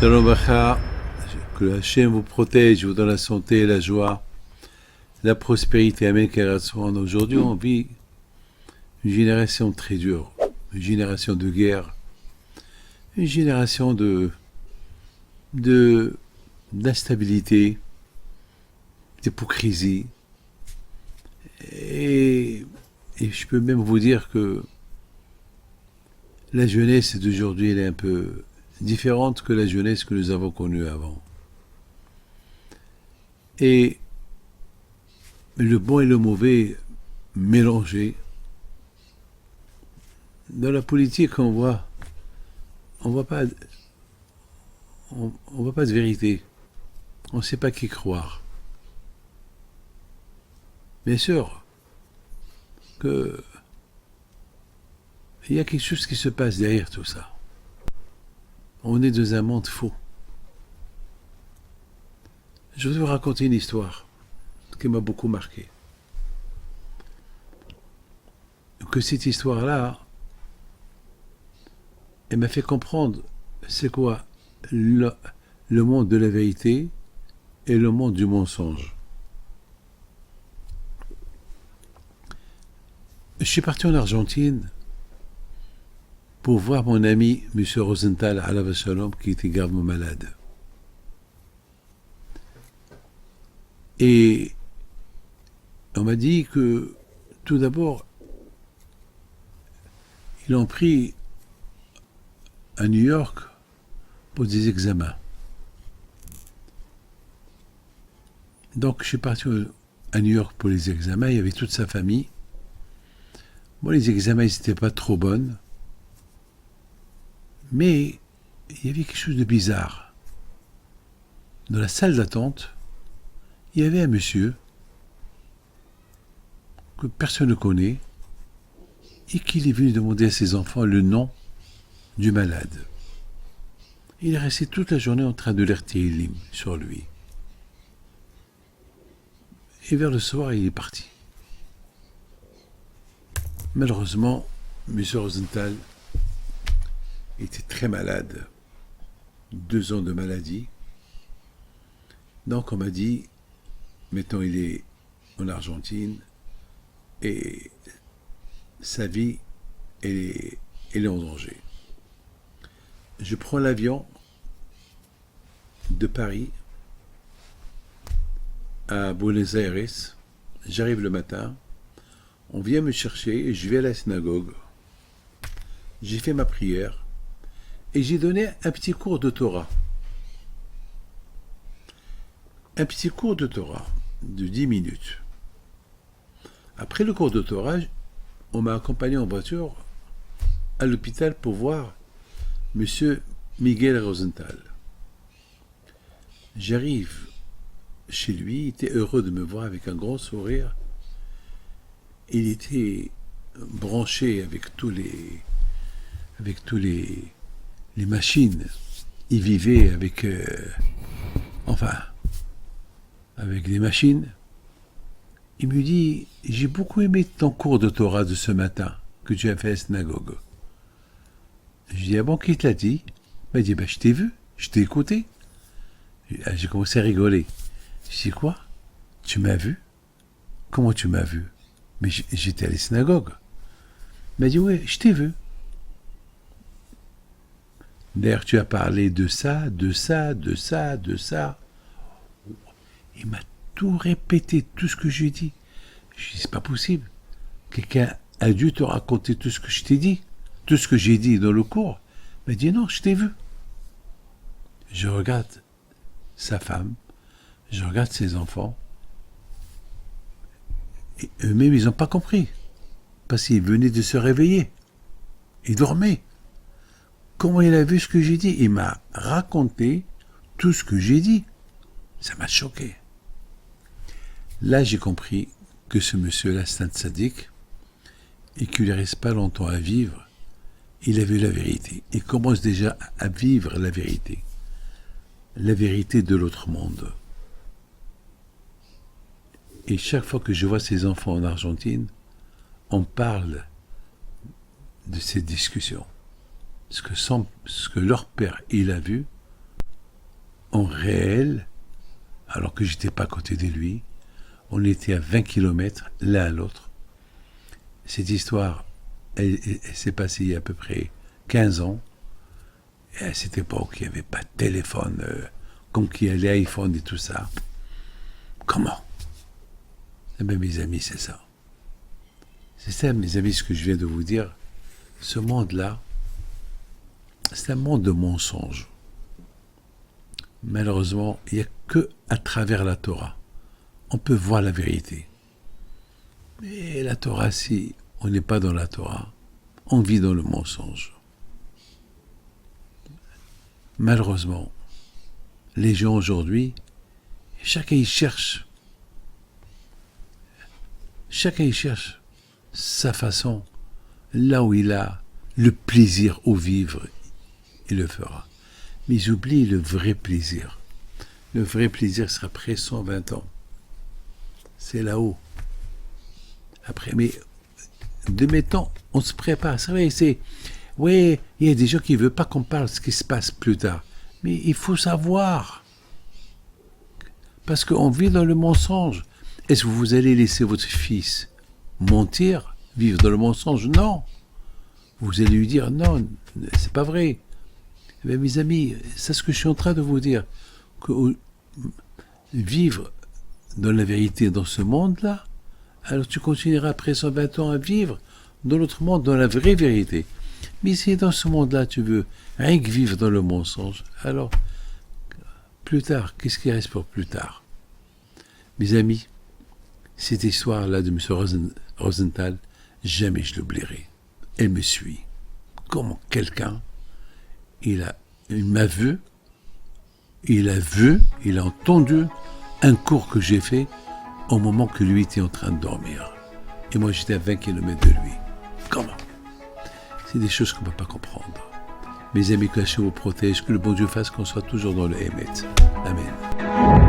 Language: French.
Shalom Bacha, que Hachem vous protège, vous donne la santé, la joie, la prospérité. Amen. Aujourd'hui, on vit une génération très dure, une génération de guerre, une génération d'instabilité, d'hypocrisie. Et je peux même vous dire que la jeunesse d'aujourd'hui, elle est un peu différente que la jeunesse que nous avons connue avant. Et le bon et le mauvais mélangés. Dans la politique, on voit pas de vérité. On ne sait pas qui croire. Bien sûr que il y a quelque chose qui se passe derrière tout ça. On est dans un monde faux. Je vais vous raconter une histoire qui m'a beaucoup marqué. Que cette histoire-là, elle m'a fait comprendre c'est quoi le monde de la vérité et le monde du mensonge. Je suis parti en Argentine pour voir mon ami M. Rosenthal alav shalom qui était gravement malade. Et on m'a dit que tout d'abord, ils l'ont pris à New York pour des examens. Donc je suis parti à New York pour les examens, il y avait toute sa famille. Bon, les examens n'étaient pas trop bonnes, mais il y avait quelque chose de bizarre. Dans la salle d'attente, il y avait un monsieur que personne ne connaît et qu'il est venu demander à ses enfants le nom du malade. Il est resté toute la journée en train de lire Tehillim sur lui. Et vers le soir, il est parti. Malheureusement, M. Rosenthal était très malade, 2 ans de maladie. Donc on m'a dit, maintenant il est en Argentine et sa vie, elle est en danger. Je prends l'avion de Paris à Buenos Aires, j'arrive le matin, on vient me chercher et je vais à la synagogue. J'ai fait ma prière et j'ai donné un petit cours de Torah. Un petit cours de Torah de 10 minutes. Après le cours de Torah, on m'a accompagné en voiture à l'hôpital pour voir M. Miguel Rosenthal. J'arrive chez lui, il était heureux de me voir avec un grand sourire. Il était branché avec tous les machines. Il vivait avec avec des machines. Il me dit, j'ai beaucoup aimé ton cours de Torah de ce matin que tu as fait à la synagogue. Je dis, ah bon, qui te l'a dit? Il m'a dit, je t'ai vu, je t'ai écouté. J'ai commencé à rigoler. Je dis, quoi? Tu m'as vu? Comment tu m'as vu? Mais j'étais à la synagogue. Il m'a dit, oui, je t'ai vu. D'ailleurs, tu as parlé de ça, de ça, de ça, de ça. Il m'a tout répété, tout ce que j'ai dit. Je dis, c'est pas possible. Quelqu'un a dû te raconter tout ce que je t'ai dit, tout ce que j'ai dit dans le cours. Il m'a dit, non, je t'ai vu. Je regarde sa femme, je regarde ses enfants. Et eux-mêmes, ils n'ont pas compris. Parce qu'ils venaient de se réveiller. Ils dormaient. Comment il a vu ce que j'ai dit? Il m'a raconté tout ce que j'ai dit. Ça m'a choqué. Là, j'ai compris que ce monsieur-là, c'est un tzaddik, et qu'il ne reste pas longtemps à vivre. Il a vu la vérité. Il commence déjà à vivre la vérité. La vérité de l'autre monde. Et chaque fois que je vois ces enfants en Argentine, on parle de ces discussions. Ce que leur père, il a vu, en réel, alors que j'étais pas à côté de lui. On était à 20 kilomètres l'un à l'autre. Cette histoire, elle s'est passée il y a à peu près 15 ans. Et à cette époque, il n'y avait pas de téléphone, comme qu'il y a les iPhones et tout ça. Comment? Eh bien, mes amis, c'est ça. C'est ça, mes amis, ce que je viens de vous dire. Ce monde-là, c'est un monde de mensonges. Malheureusement, il n'y a que à travers la Torah. On peut voir la vérité. Mais la Torah, si on n'est pas dans la Torah, on vit dans le mensonge. Malheureusement, les gens aujourd'hui, chacun y cherche sa façon, là où il a le plaisir au vivre, il le fera. Mais ils oublient le vrai plaisir. Le vrai plaisir sera après 120 ans. C'est là-haut. Après, mais de mes temps, on se prépare. C'est vrai, oui, il y a des gens qui ne veulent pas qu'on parle de ce qui se passe plus tard. Mais il faut savoir. Parce qu'on vit dans le mensonge. Est-ce que vous allez laisser votre fils mentir, vivre dans le mensonge? Non. Vous allez lui dire, non, c'est pas vrai. Mais mes amis, c'est ce que je suis en train de vous dire. Que vivre dans la vérité dans ce monde-là, alors tu continueras après 120 ans à vivre dans l'autre monde, dans la vraie vérité. Mais si dans ce monde-là, tu veux rien que vivre dans le mensonge, alors, plus tard, qu'est-ce qui reste pour plus tard? Mes amis, cette histoire-là de M. Rosenthal, jamais je l'oublierai. Elle me suit. Comment quelqu'un, il m'a vu, il a entendu un cours que j'ai fait au moment que lui était en train de dormir. Et moi, j'étais à 20 km de lui. Comment? C'est des choses qu'on ne peut pas comprendre. Mes amis, que Hachem vous protège, que le bon Dieu fasse qu'on soit toujours dans le Hémet. Amen.